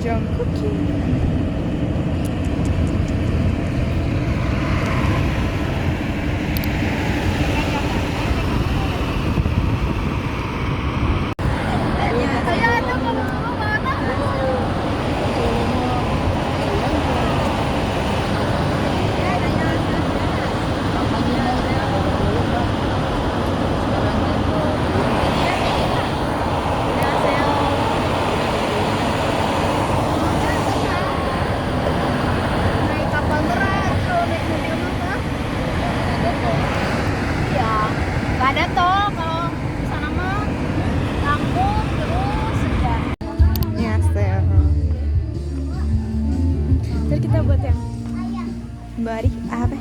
Jongkook. Ada toh kalau di sana mah kampung terus ya. Ya, Terus kita buat yang bari apa?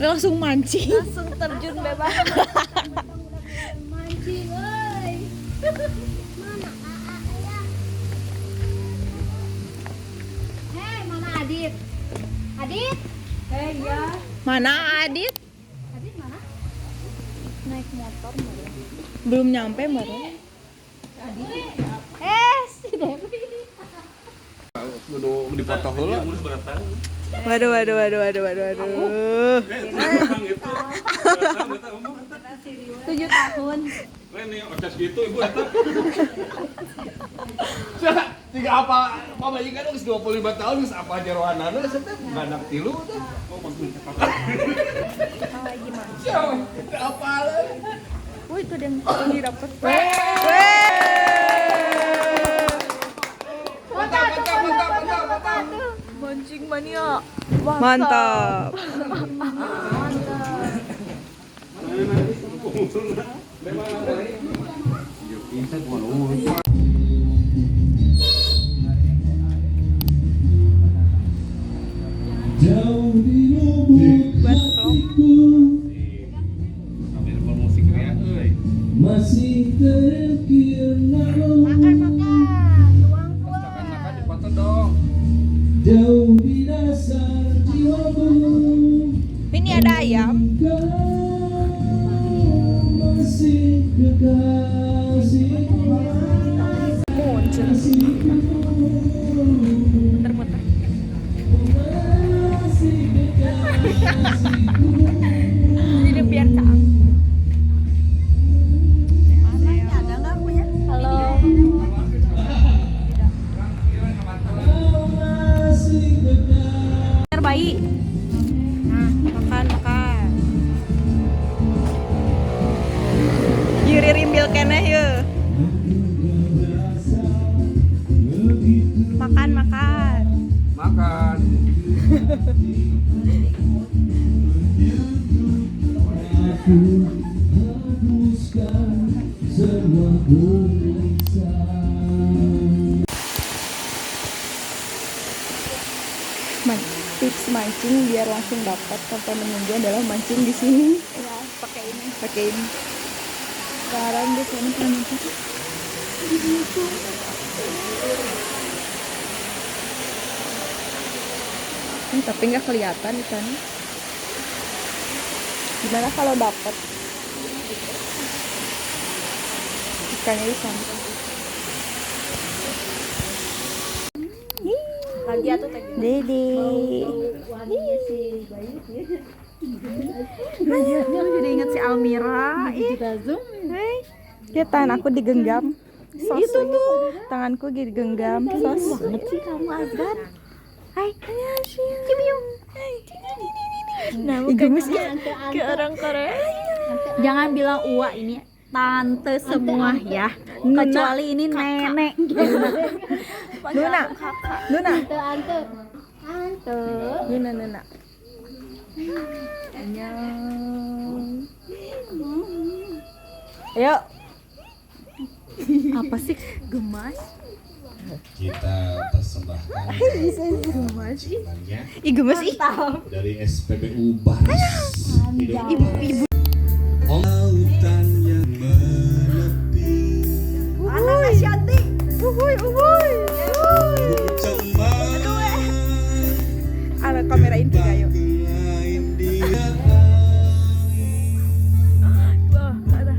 Langsung mancing. Langsung terjun bebas. Mancing, woi. Hei, mana Adit? Adit? Hei, ya. Mana Adit? Adit mana? Naik motor baru. Belum nyampe baru. Si Dewi. Kudu dipoto heula. Waduh. 7 tahun. Ini oces gitu ibu eta. Tiga apa pamajikan geus 25 tahun geus apa jeroanana teh ganak tilu teh. Oh maksud apa? Gimana? Apa le? Wih, itu yang didapat. Mantap. Mancing mania. Mantap. Masih terukir Makan. Makan dipoto dong. jauh di dasar jiwaku. Ini ada ayam. Masih kekasihku. Muncul. Muter-muter. Masih kekasihku. Jadi biar caang. Ada nggak punya? Halo. Masih kekasihku. Terbaik. Nah, makan. Jiri rimbil keneh ye. Makan. Makan. Aku hapuskan semua tulisan. Tips mancing biar langsung dapat tanpa menunggu adalah mancing di sini. Ya, pakai ini. Pakai ini. Sekarang di sini kan mancing. Tapi nggak kelihatan ikannya. Gimana kalau dapat ikannya di sana? Lagi atuh teh. Dede. Wanginya si Bayu. Aku jadi ingat si Almira. Hai. Ya tangan aku digenggam. Itu tuh. Tanganku digenggam. Sos. Banget sih kamu Azgan. Hai. Cimiung. Nah, gemes ya ke orang Korea. Jangan bilang uwa ini tante semua ya. Kecuali ini nenek. Nuna. Tante. Nuna. Annyeong. Ayo. Apa sih? Gemas. Kita persembahkan Gemas. sebenarnya Ih, gemes ih. dari SPBU Baris. Ibu. Lautan yang menepi. Anak Asyanti. Uhuy. Cembah. Anak kamerain tiga yuk. Lain dia. Wah, ada.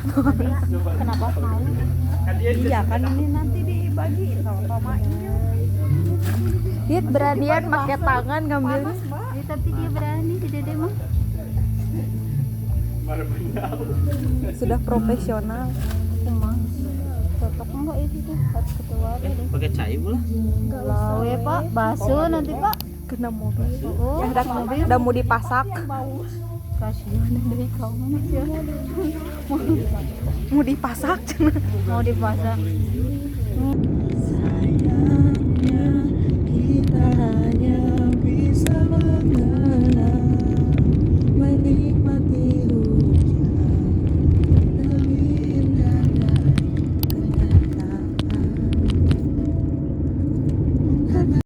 Kenapa mau? Iya kan ini nanti dibagi sama mamanya. Dia beranian pakai tangan ngambilnya. Tapi dia berani si Dede mah. Sudah profesional. Cocok enggak itu tuh? Harus keluar deh. Pakai cai pula. Galau ya Pak, basuh nanti Pak. Kena mobil. Oh, Ya udah mau dipasak. kasihan dari kamu ya. Mau dipasak. Mau dipasang.